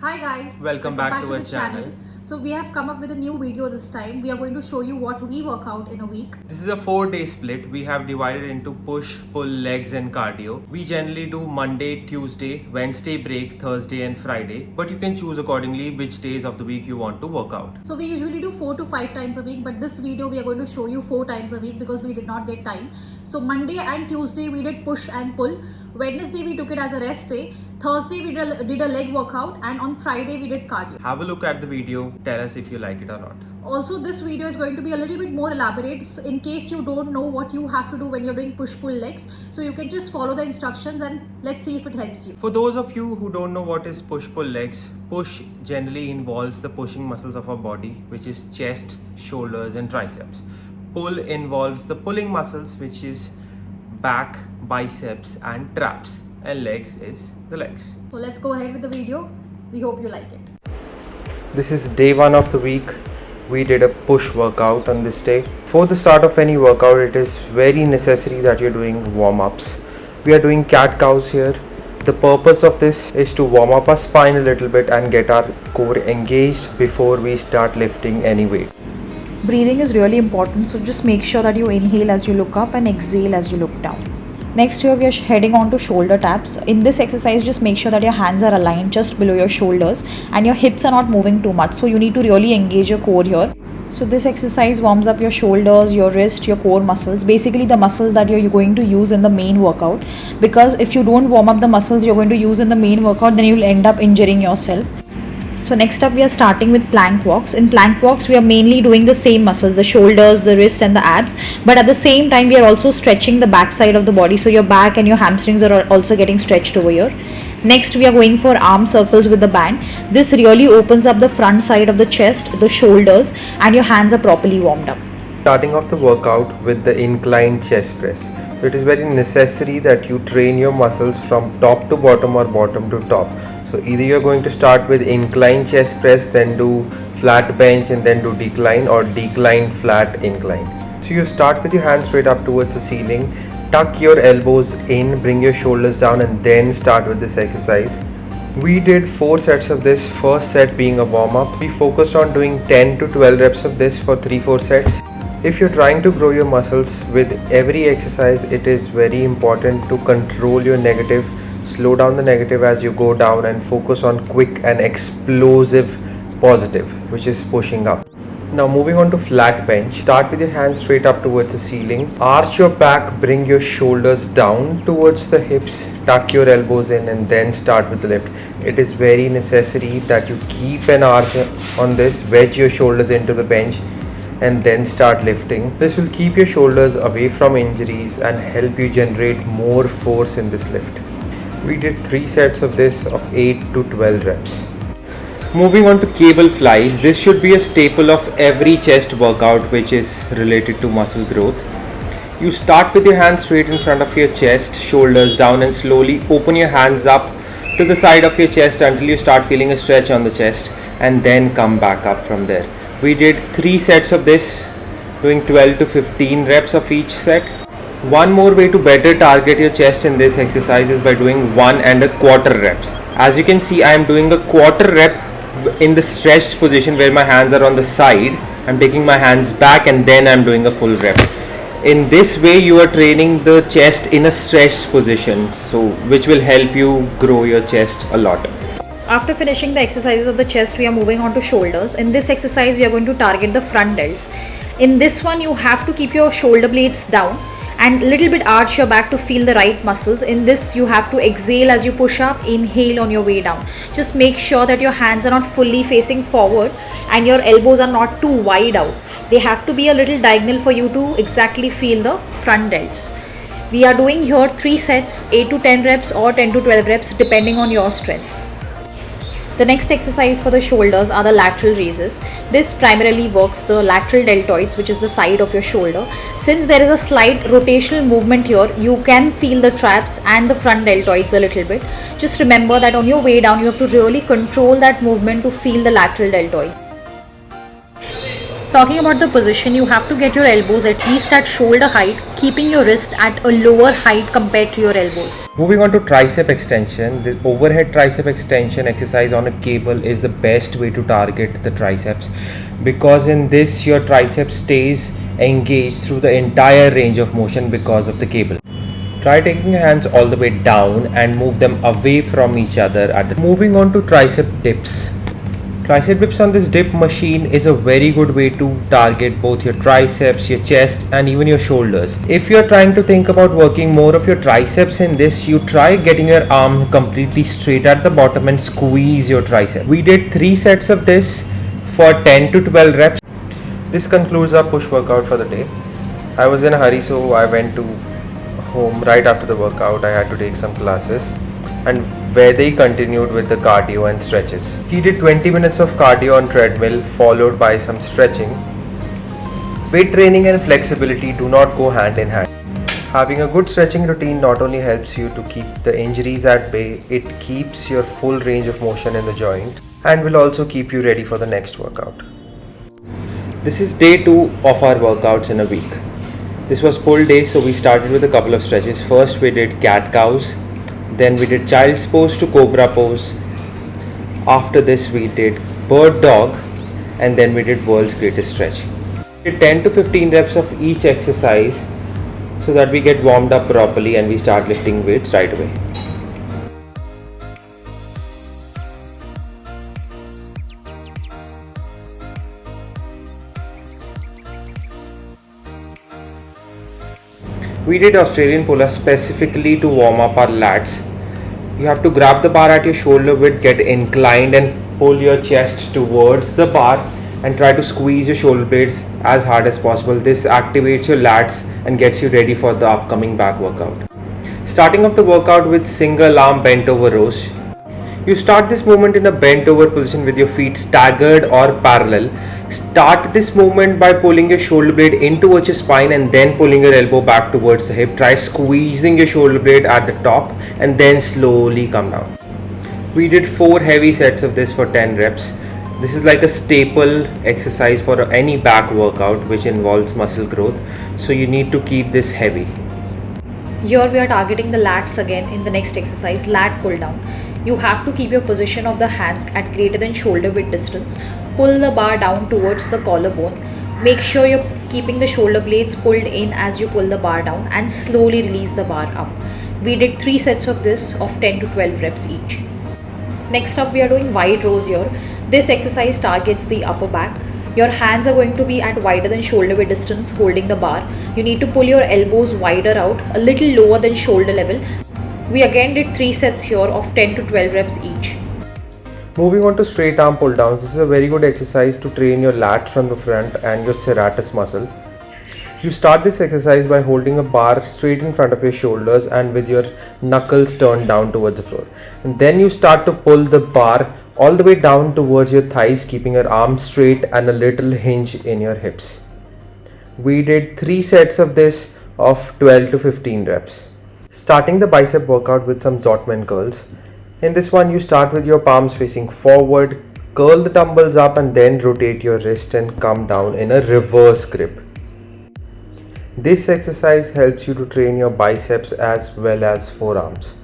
Hi guys, Welcome back to our channel. So we have come up with a new video this time. We are going to show you what we work out in a week. This is a 4-day split. We have divided into push, pull, legs and cardio. We generally do Monday, Tuesday, Wednesday break, Thursday and Friday. But you can choose accordingly which days of the week you want to work out. So we usually do 4 to 5 times a week, but this video we are going to show you 4 times a week because we did not get time. So Monday and Tuesday we did push and pull. Wednesday we took it as a rest day. Thursday we did a leg workout, and on Friday we did cardio. Have a look at the video. Tell us if you like it or not. Also, this video is going to be a little bit more elaborate, so in case you don't know what you have to do when you're doing push-pull legs. So you can just follow the instructions and let's see if it helps you. For those of you who don't know what is push-pull legs, push generally involves the pushing muscles of our body, which is chest, shoulders and triceps. Pull involves the pulling muscles, which is back, biceps and traps. And legs is the legs. So let's go ahead with the video. We hope you like it. This is day 1 of the week. We did a push workout on this day. For the start of any workout, it is very necessary that you're doing warm-ups. We are doing cat-cows here. The purpose of this is to warm up our spine a little bit and get our core engaged before we start lifting any weight. Breathing is really important, so just make sure that you inhale as you look up and exhale as you look down. Next here we are heading on to shoulder taps. In this exercise, just make sure that your hands are aligned just below your shoulders and your hips are not moving too much. So you need to really engage your core here. So this exercise warms up your shoulders, your wrist, your core muscles, basically the muscles that you're going to use in the main workout. Because if you don't warm up the muscles you're going to use in the main workout, then you'll end up injuring yourself. So next up we are starting with plank walks. In plank walks we are mainly doing the same muscles, the shoulders, the wrist and the abs, but at the same time we are also stretching the back side of the body, so your back and your hamstrings are also getting stretched over here. Next we are going for arm circles with the band. This really opens up the front side of the chest, the shoulders, and your hands are properly warmed up. Starting off the workout with the inclined chest press. So it is very necessary that you train your muscles from top to bottom or bottom to top. So either you're going to start with incline chest press, then do flat bench and then do decline, or decline flat incline. So you start with your hands straight up towards the ceiling, tuck your elbows in, bring your shoulders down and then start with this exercise. We did 4 sets of this, first set being a warm up. We focused on doing 10 to 12 reps of this for 3-4 sets. If you're trying to grow your muscles with every exercise, it is very important to control your negative. Slow down the negative as you go down and focus on quick and explosive positive, which is pushing up. Now moving on to flat bench. Start with your hands straight up towards the ceiling. Arch your back, bring your shoulders down towards the hips, tuck your elbows in and then start with the lift. It is very necessary that you keep an arch on this, wedge your shoulders into the bench and then start lifting. This will keep your shoulders away from injuries and help you generate more force in this lift. We did 3 sets of this of 8 to 12 reps. Moving on to cable flies. This should be a staple of every chest workout which is related to muscle growth. You start with your hands straight in front of your chest, shoulders down, and slowly open your hands up to the side of your chest until you start feeling a stretch on the chest, and then come back up from there. We did 3 sets of this, doing 12 to 15 reps of each set. One more way to better target your chest in this exercise is by doing 1 1/4 reps. As you can see, I am doing a quarter rep in the stretched position where my hands are on the side. I'm taking my hands back and then I'm doing a full rep. In this way you are training the chest in a stretched position, so which will help you grow your chest a lot. After finishing the exercises of the chest, we are moving on to shoulders. In this exercise we are going to target the front delts. In this one you have to keep your shoulder blades down and little bit arch your back to feel the right muscles. In this you have to exhale as you push up, inhale on your way down. Just make sure that your hands are not fully facing forward and your elbows are not too wide out. They have to be a little diagonal for you to exactly feel the front delts. We are doing here 3 sets, 8 to 10 reps or 10 to 12 reps depending on your strength. The next exercise for the shoulders are the lateral raises. This primarily works the lateral deltoids, which is the side of your shoulder. Since there is a slight rotational movement here, you can feel the traps and the front deltoids a little bit. Just remember that on your way down, you have to really control that movement to feel the lateral deltoid. Talking about the position, you have to get your elbows at least at shoulder height, keeping your wrist at a lower height compared to your elbows. Moving on to tricep extension, the overhead tricep extension exercise on a cable is the best way to target the triceps, because in this your tricep stays engaged through the entire range of motion because of the cable. Try taking your hands all the way down and move them away from each other. Moving on to tricep dips. Tricep dips on this dip machine is a very good way to target both your triceps, your chest and even your shoulders. If you're trying to think about working more of your triceps in this, you try getting your arm completely straight at the bottom and squeeze your tricep. We did 3 sets of this for 10 to 12 reps. This concludes our push workout for the day. I was in a hurry, so I went to home right after the workout. I had to take some classes, and Vaidehi continued with the cardio and stretches. He did 20 minutes of cardio on treadmill followed by some stretching. Weight training and flexibility do not go hand in hand. Having a good stretching routine not only helps you to keep the injuries at bay, it keeps your full range of motion in the joint and will also keep you ready for the next workout. This is day 2 of our workouts in a week. This was pull day, so we started with a couple of stretches. First we did cat cows, then we did child's pose to cobra pose. After this we did bird dog, and then we did world's greatest stretch. We did 10 to 15 reps of each exercise so that we get warmed up properly and we start lifting weights right away. We did Australian pull-ups specifically to warm up our lats. You have to grab the bar at your shoulder width, get inclined and pull your chest towards the bar and try to squeeze your shoulder blades as hard as possible. This activates your lats and gets you ready for the upcoming back workout. Starting off the workout with single arm bent over rows. You start this movement in a bent over position with your feet staggered or parallel. Start this movement by pulling your shoulder blade in towards your spine and then pulling your elbow back towards the hip. Try squeezing your shoulder blade at the top and then slowly come down. We did 4 heavy sets of this for 10 reps. This is like a staple exercise for any back workout which involves muscle growth, so you need to keep this heavy. Here we are targeting the lats again in the next exercise, lat pull down. You have to keep your position of the hands at greater than shoulder width distance. Pull the bar down towards the collarbone. Make sure you're keeping the shoulder blades pulled in as you pull the bar down and slowly release the bar up. We did 3 sets of this of 10 to 12 reps each. Next up we are doing wide rows here. This exercise targets the upper back. Your hands are going to be at wider than shoulder width distance holding the bar. You need to pull your elbows wider out, a little lower than shoulder level. We again did 3 sets here of 10 to 12 reps each. Moving on to straight arm pull downs. This is a very good exercise to train your lat from the front and your serratus muscle. You start this exercise by holding a bar straight in front of your shoulders and with your knuckles turned down towards the floor. And then you start to pull the bar all the way down towards your thighs, keeping your arms straight and a little hinge in your hips. We did 3 sets of this of 12 to 15 reps. Starting the bicep workout with some Zotman curls. In this one you start with your palms facing forward, curl the dumbbells up and then rotate your wrist and come down in a reverse grip. This exercise helps you to train your biceps as well as forearms.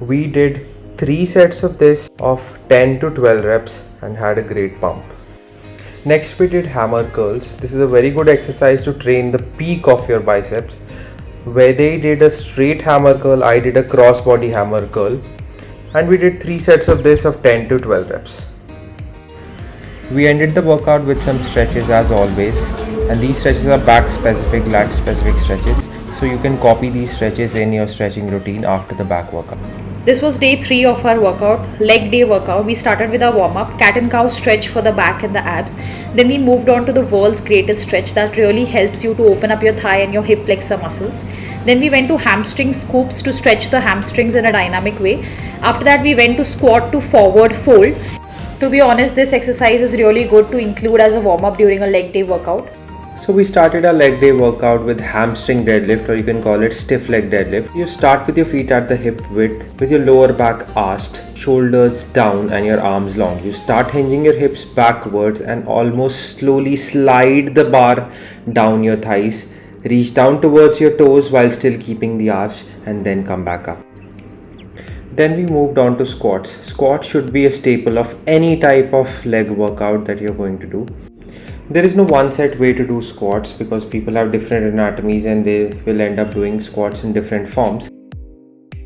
We did 3 sets of this of 10 to 12 reps and had a great pump. Next we did hammer curls. This is a very good exercise to train the peak of your biceps. Vaidehi did a straight hammer curl, I did a cross body hammer curl, and we did 3 sets of this of 10 to 12 reps. We ended the workout with some stretches as always, and these stretches are back specific, lat specific stretches, so you can copy these stretches in your stretching routine after the back workout. This was day 3 of our workout, leg day workout. We started with our warm up, cat and cow stretch for the back and the abs. Then we moved on to the world's greatest stretch that really helps you to open up your thigh and your hip flexor muscles. Then we went to hamstring scoops to stretch the hamstrings in a dynamic way. After that we went to squat to forward fold. To be honest, this exercise is really good to include as a warm up during a leg day workout. So we started our leg day workout with hamstring deadlift, or you can call it stiff leg deadlift. You start with your feet at the hip width with your lower back arched, shoulders down and your arms long. You start hinging your hips backwards and almost slowly slide the bar down your thighs. Reach down towards your toes while still keeping the arch and then come back up. Then we moved on to squats. Squats should be a staple of any type of leg workout that you're going to do. There is no one set way to do squats because people have different anatomies and they will end up doing squats in different forms.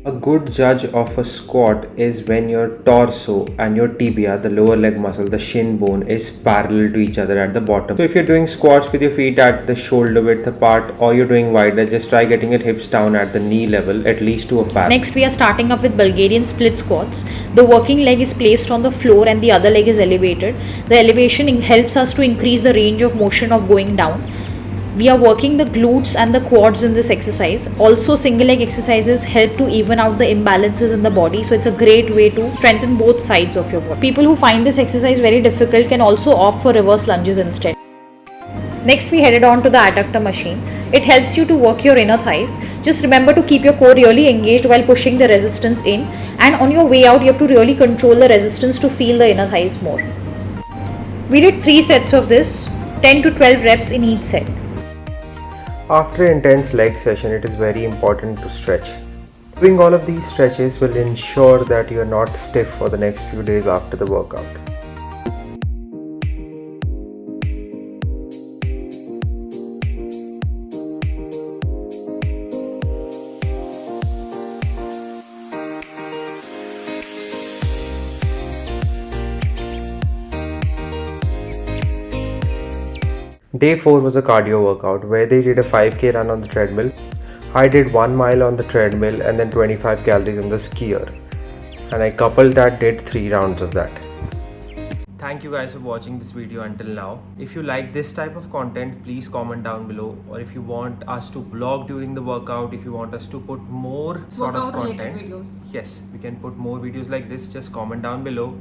A good judge of a squat is when your torso and your tibia, the lower leg muscle, the shin bone, is parallel to each other at the bottom. So if you're doing squats with your feet at the shoulder width apart, or you're doing wider, just try getting your hips down at the knee level, at least to a parallel. Next, we are starting up with Bulgarian split squats. The working leg is placed on the floor and the other leg is elevated. The elevation helps us to increase the range of motion of going down. We are working the glutes and the quads in this exercise. Also, single leg exercises help to even out the imbalances in the body. So it's a great way to strengthen both sides of your body. People who find this exercise very difficult can also opt for reverse lunges instead. Next, we headed on to the adductor machine. It helps you to work your inner thighs. Just remember to keep your core really engaged while pushing the resistance in. And on your way out, you have to really control the resistance to feel the inner thighs more. We did 3 sets of this, 10 to 12 reps in each set. After an intense leg session, it is very important to stretch. Doing all of these stretches will ensure that you are not stiff for the next few days after the workout. Day 4 was a cardio workout where they did a 5k run on the treadmill. I did 1 mile on the treadmill and then 25 calories on the skier. And I coupled that, did 3 rounds of that. Thank you guys for watching this video until now. If you like this type of content, please comment down below. Or if you want us to vlog during the workout, if you want us to put more sort of content, videos. yes, we can put more videos like this. Just comment down below.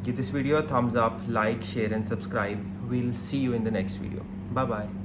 Give this video a thumbs up, like, share and subscribe. We'll see you in the next video. Bye bye.